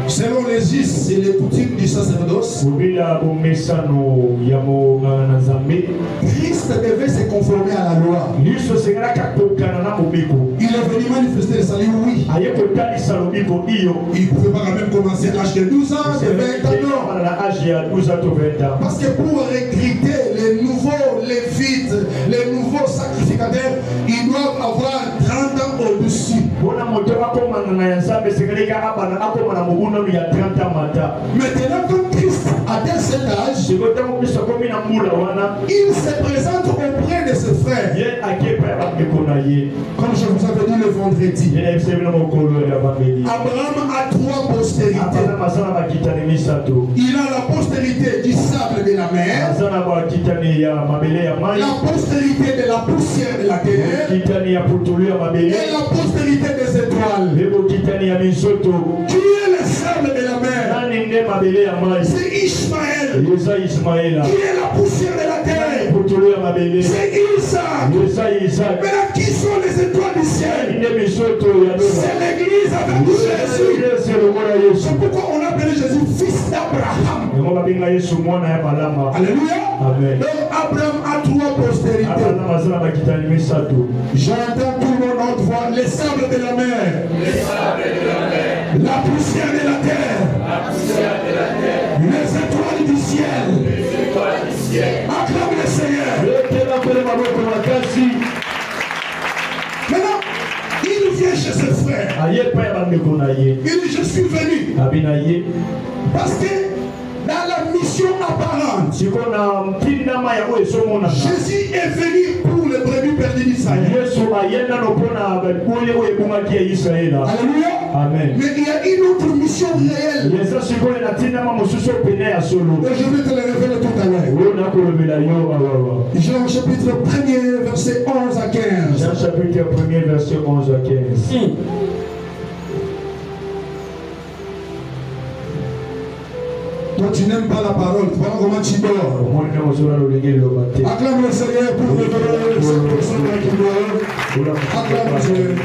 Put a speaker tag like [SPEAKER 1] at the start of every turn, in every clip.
[SPEAKER 1] Selon les us et les coutumes du sacerdoce, Christ devait se conformer à la loi. Il est venu manifester le salut, oui. Il ne pouvait pas quand même commencer à l'âge de 12 ans, de 20 ans, non. Parce que pour recruter les nouveaux lévites, les nouveaux sacrificateurs, ils doivent avoir 30 ans au-dessus. Maintenant, quand Christ atteint cet âge, il se présente auprès de ses frères. Comme je vous avais dit le vendredi, Abraham a 3 postérités. Il a la postérité du sable de la mer, la postérité de la poussière de la terre et la postérité des étoiles. Qui est le sable de la mer? C'est Ishmaël. Qui est la poussière de la terre? C'est Isaac. Mais là, qui sont les étoiles du ciel? C'est l'église avec Jésus. C'est pourquoi on appelle Jésus fils d'Abraham. Alléluia. Donc Abraham a 3 postérités. J'entends tout le monde voir les sables de la mer, la poussière de la terre, les étoiles du ciel. Acclame le Seigneur. Maintenant, il vient chez ses frères. Il dit, je suis venu parce que dans la mission apparente, Jésus est venu pour les brebis perdues d'Israël. Alléluia. Amen. Mais il y a une autre mission réelle. Et je vais te le révéler tout à l'heure. Jean chapitre 1er, verset 11 à 15.
[SPEAKER 2] Jean chapitre 1er, verset 11 à 15.
[SPEAKER 1] Toi, tu n'aimes pas la parole. Voilà comment tu dors. Acclame le Seigneur pour révéler cette personne qui dort. Acclame le Seigneur.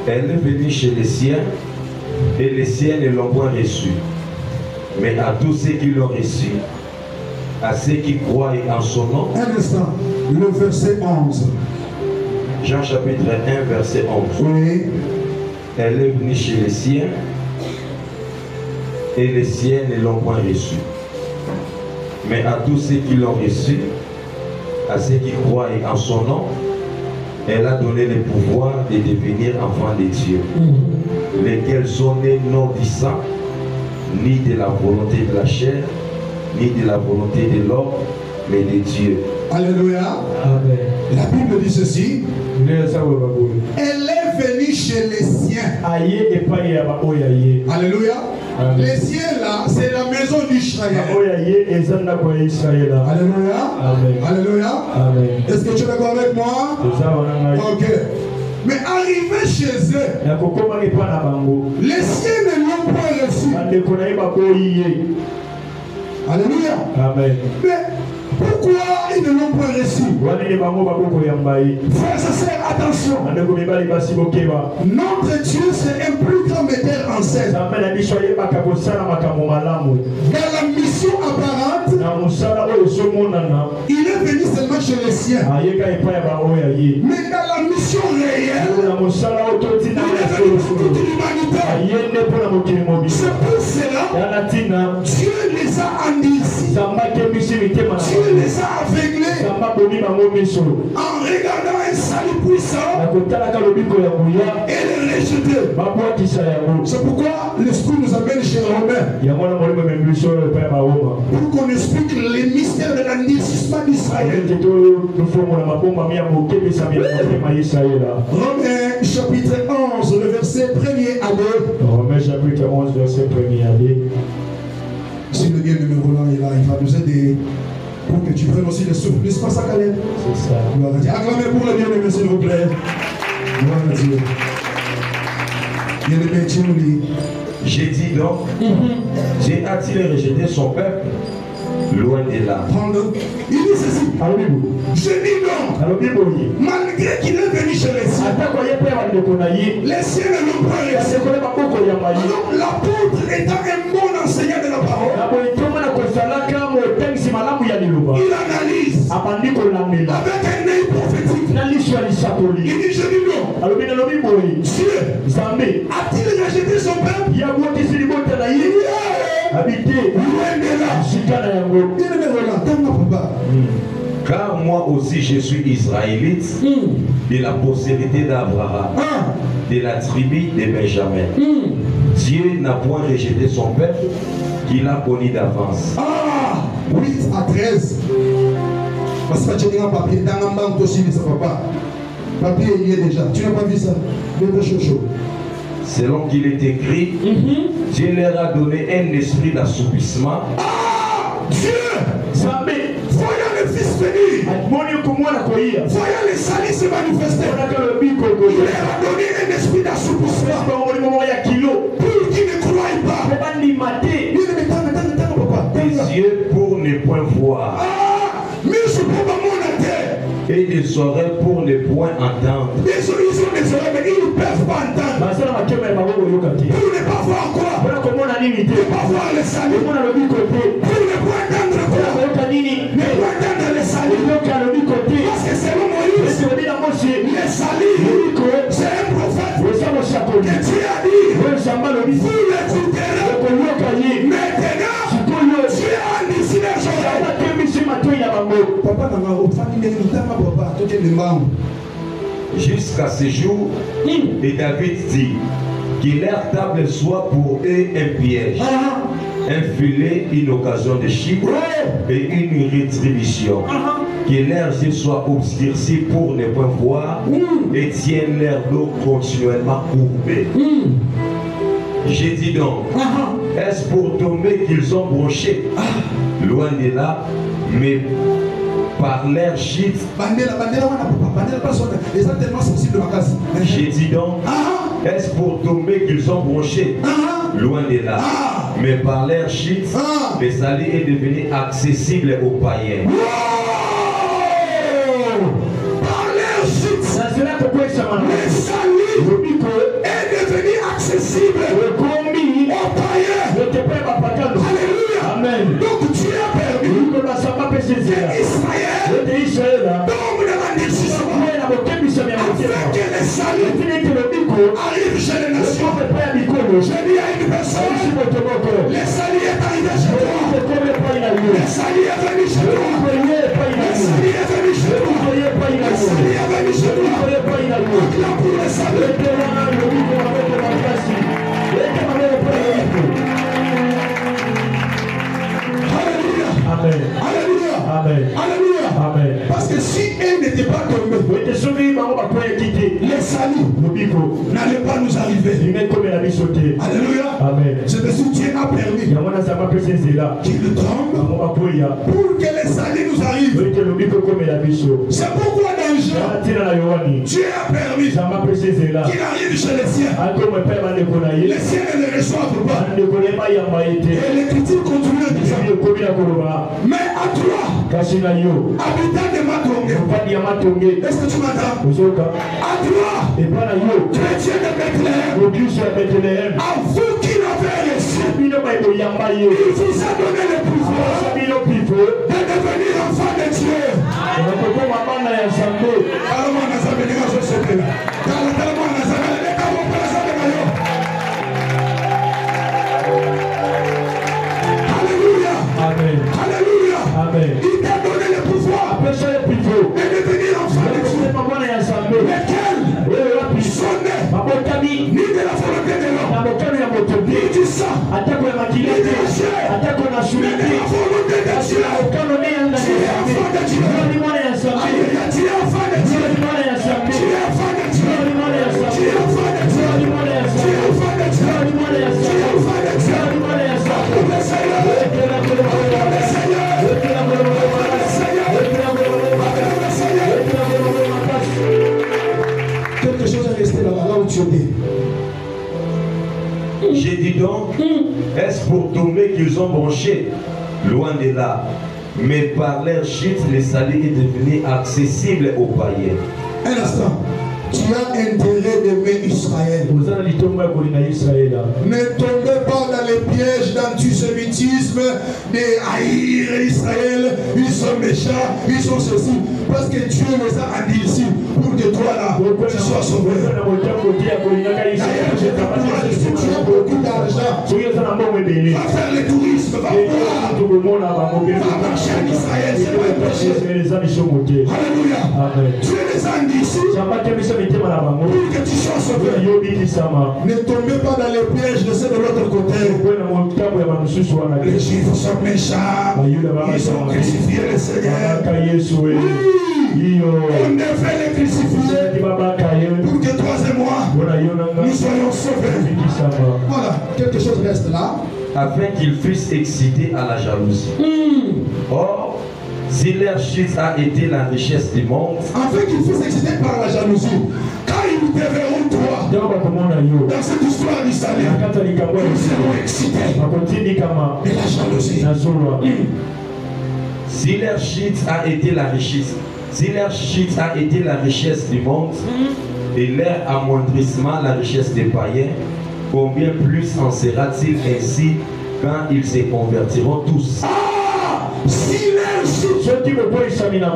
[SPEAKER 3] Elle est venue chez les siens, et les siens ne l'ont point reçue. Mais à tous ceux qui l'ont reçu, à ceux qui croient en son nom.
[SPEAKER 1] Un instant, le verset 11.
[SPEAKER 3] Jean chapitre 1, verset 11.
[SPEAKER 1] Oui.
[SPEAKER 3] Elle est venue chez les siens, et les siens ne l'ont point reçue. Mais à tous ceux qui l'ont reçu, à ceux qui croient en son nom, elle a donné le pouvoir de devenir enfants de Dieu, lesquels sont nés non du sang, ni de la volonté de la chair, ni de la volonté de l'homme, mais de Dieu.
[SPEAKER 1] Alléluia. Amen. La Bible dit ceci. Elle est venue chez les siens. Alléluia. Amen. Les siens là, c'est la maison d'Israël. Alléluia. Amen. Alléluia. Amen. Est-ce que tu es d'accord avec moi? Ok. Mais arrivé chez eux, les siens ne l'ont pas reçu. Alléluia. Amen. Mais pourquoi ils ne l'ont pas reçu? Frères et sœurs, attention. Notre Dieu, c'est un plus grand metteur en scène. Dans la mission apparente, il est venu seulement chez les siens. Mais dans la mission réelle, il est venu pour toute l'humanité. C'est pour cela Dieu les a endurcis. Dieu les a aveuglés. En regardant un salut puissant et les rejeter. C'est pourquoi l'Esprit nous amène chez Romains pour qu'on explique les mystères de l'endurcissement d'Israël. Romains chapitre 11, le verset 1er à 2.
[SPEAKER 2] Romains chapitre 11, verset 1er à 2.
[SPEAKER 1] Si le bien numéro là est là, il va nous aider pour que tu prennes aussi le souffle. N'est-ce pas ça, Caleb?
[SPEAKER 2] C'est ça.
[SPEAKER 1] Acclamez pour le bien aimé, s'il vous plaît. Gloire à Dieu. Bien aimé, tu nous dis.
[SPEAKER 3] J'ai dit donc, Dieu a-t-il rejeté son peuple? Loin de là.
[SPEAKER 1] Il dit ceci. Je dis non. Malgré qu'il est venu chez les siens, les siens ne l'ont pas reçu. Alors l'apôtre étant un bon enseignant de la parole, il analyse avec un œil prophétique. Il dit je dis non. Dieu a-t-il rejeté son peuple?
[SPEAKER 3] Car moi aussi je suis israélite de la postérité d'Abraham, de la tribu de Benjamin. Dieu n'a point rejeté son peuple qu'il a connu d'avance.
[SPEAKER 1] 8 à 13. Parce que tu as un papier dans un banque aussi, mais ça va pas. Papier, il y est déjà. Tu n'as pas vu ça?
[SPEAKER 3] Selon qu'il est écrit, Dieu leur a donné un esprit d'assoupissement.
[SPEAKER 1] Dieu! Voyant le Fils venir, voyant les salis se manifester, il leur a donné un esprit d'assouplissement pour qu'ils ne croient pas.
[SPEAKER 3] Dieu pour ne point voir. Et des oreilles pour ne point entendre.
[SPEAKER 1] Ils ont des oreilles, mais ils ne peuvent pas entendre. Pour ne pas voir quoi? Pour ne pas voir le salut. Pour ne pas entendre quoi? Ne pas entendre le salut. Parce que selon Moïse, le salut, c'est un prophète que Dieu a dit, vous l'écouterez. Maintenant, Dieu a uni les oreilles.
[SPEAKER 3] Jusqu'à ce jour, et David dit que leur table soit pour eux un piège, un filet, une occasion de chiffre et une rétribution. Que leurs yeux soient obscurcis pour ne pas voir et tiennent leur dos continuellement courbé. J'ai dit donc, est-ce pour tomber qu'ils ont broché? Loin de là, mais par l'air chute. J'ai dit donc, est-ce pour tomber qu'ils ont broché? Loin de là, mais par l'air chute, le salut est devenu accessible aux païens.
[SPEAKER 1] Par l'air chute, le salut est devenu accessible aux païens. Alléluia. Amen. Donc Dieu a permis Israël tombe dans l'endurcissement afin que le salut arrive chez les nations. Je dis à une personne, le salut est arrivé chez toi. Le salut est venu chez toi. Le salut est venu chez toi. Le salut est venu chez toi. Acclame pour le salut.
[SPEAKER 2] Amen.
[SPEAKER 1] Alléluia.
[SPEAKER 2] Amen.
[SPEAKER 1] Alléluia.
[SPEAKER 2] Amen.
[SPEAKER 1] Parce que si elle n'était pas tombée, le salut n'allait pas nous arriver. Alléluia.
[SPEAKER 2] Amen.
[SPEAKER 1] C'est parce que Dieu a permis qu'il tombe pour que le salut nous arrive. C'est pourquoi dans Jean, Dieu a permis qu'il arrive chez les siens. Les siens ne le reçoivent pas. Et l'écriture continue en disant, mais à toi, habitant de Matongé, est-ce que tu m'entends? À toi, chrétien de Bethléem, à vous qui l'avez reçu, il vous a donné le pouvoir de devenir enfant de Dieu. Alléluia.
[SPEAKER 2] Amen.
[SPEAKER 1] Alléluia.
[SPEAKER 2] Amen.
[SPEAKER 1] Il t'a donné le pouvoir de devenir enfant de Dieu. Lesquels sont nés ni de la volonté de l'homme, ni du sang, ni de la chair, mais de la volonté de Dieu. Tu es enfant de Dieu. Alléluia. Tu es enfant de Dieu. Tu es enfant de Dieu. Tu es enfant de Dieu. Tu es enfant de Dieu. Tu es enfant de Dieu. Acclame le Seigneur. Acclame le Seigneur. Acclame le Seigneur. Acclame le Seigneur. Quelque chose est resté là où tu étais.
[SPEAKER 3] J'ai dit donc, est-ce pour tomber qu'ils ont branché? Loin de là. Mais par leur chute, le salut est devenu accessible aux païens.
[SPEAKER 1] Un instant. Tu as intérêt d'aimer Israël. Ne tombez pas dans les pièges d'antisémitisme, de haïr Israël. Ils sont méchants, ils sont ceci. Parce que Dieu les a endurcis pour que toi là, tu sois sauvé. Si tu as beaucoup d'argent, va faire le tourisme, va voir. Va marcher en Israël, c'est pas un péché. Alléluia. Dieu les a endurcis. Pour que tu sois sauvé. Ne tombez pas dans les pièges de ceux de l'autre côté. Les Juifs sont méchants. Ils ont crucifié le Seigneur. Oui. On devait les crucifier pour que toi et moi nous soyons sauvés. Voilà, quelque chose reste là.
[SPEAKER 3] Afin qu'ils fussent excités à la jalousie. Or, si leur chute a été la richesse du monde,
[SPEAKER 1] afin qu'ils fussent excités par la jalousie, quand ils te verront toi dans cette histoire du salut, ils seront excités de la jalousie.
[SPEAKER 3] Si leur chute a été la richesse, du monde et leur amoindrissement la richesse des païens, combien plus en sera-t-il ainsi quand ils se convertiront tous?
[SPEAKER 1] Si leur chute et la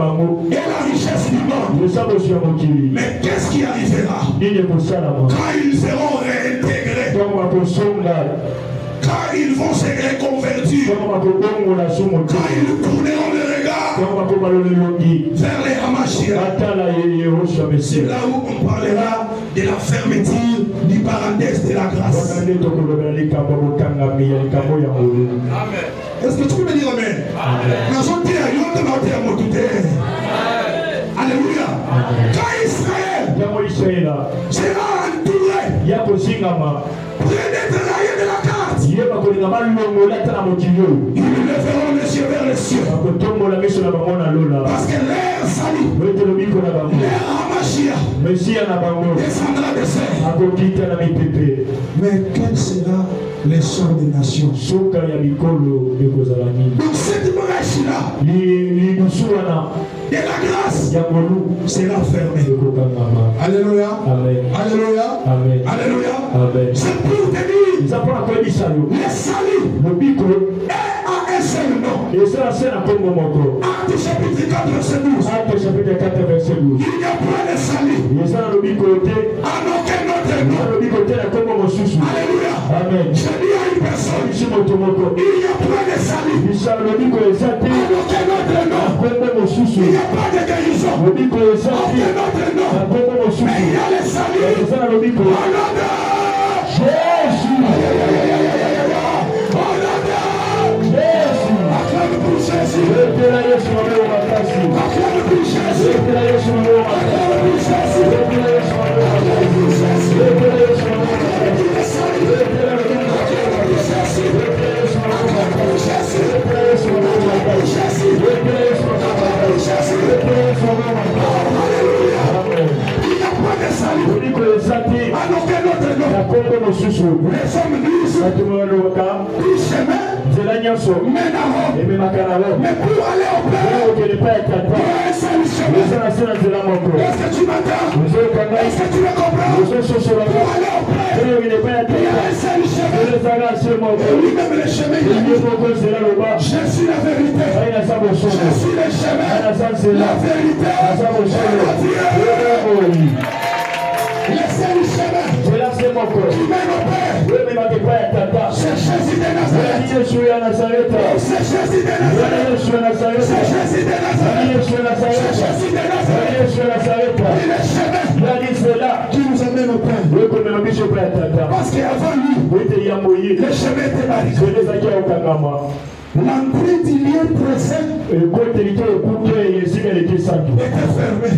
[SPEAKER 1] richesse du monde, mais qu'est-ce qui arrivera quand ils seront réintégrés? Quand ils vont se reconvertir, quand ils tourneront le regard vers les Hamashiach, c'est là où on parlera de la fermeture du parenthèse de la grâce. Est-ce que tu peux me dire amen? Alléluia. Quand Israël sera entouré, près d'être raillé de la carte, ils leveront les yeux vers les cieux. Parce que leur salut, leur Hamashiach descendra de ciel. Mais quel sera le sort des nations? Donc cette brèche-là de la grâce sera fermée. Alléluia. Alléluia. Alléluia. C'est pour te dire, le salut est à un seul nom. Acte chapitre 4 verset 12. Il n'y a pas de salut en aucun autre nom. Alléluia. Je dis à une personne, il n'y a pas de salut en aucun autre nom. Il n'y a pas de guérison en aucun autre nom. Mais il y a le salut en nom de Jésus. Acclame pour Jésus. Acclame pour Jésus. Mais pour aller au Père, il y a un seul chemin. Est-ce que tu m'entends? Est-ce que tu me comprends? Pour aller au Père, il y a un seul chemin. Et lui-même le chemin, je suis la vérité. Je suis le chemin, la vérité et la vie. Le seul chemin qui mène au Père, c'est Jésus de Nazareth. C'est Jésus de Nazareth. C'est Jésus de Nazareth. C'est Jésus de Nazareth. Il est chemin qui nous amène au Père. Parce qu'avant lui, le chemin était barré. L'entrée du lieu très saint était fermée.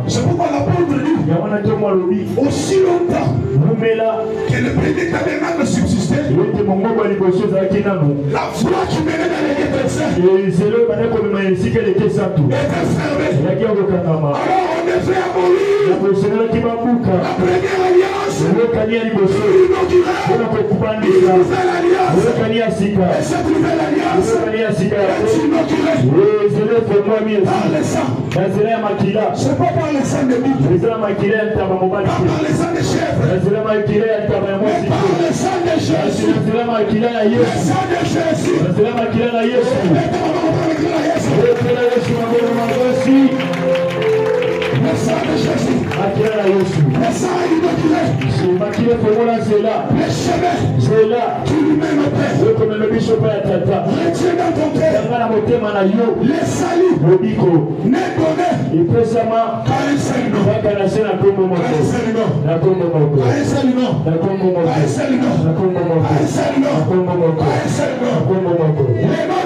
[SPEAKER 1] C'est pourquoi l'apôtre dit, aussi longtemps que le premier tabernacle subsistait, la foi qui menait dans les lieux très saints était fermée. Alors on devait abolir la première alliance inaugurale nouvelle alliance. Et cette nouvelle alliance est inaugurée par le sang. C'est pas par le sang de bouc, par le sang de chèvre, mais par le sang de Jésus. Le sang de Jésus. Le sang de Jésus. Le sang est inauguré. Le chemin qui lui mène au Père. Retiens dans ton cœur. Le salut n'est donné qu'à un seul nom. À un seul nom. À un seul nom. À un seul nom. À un seul nom. À un seul nom.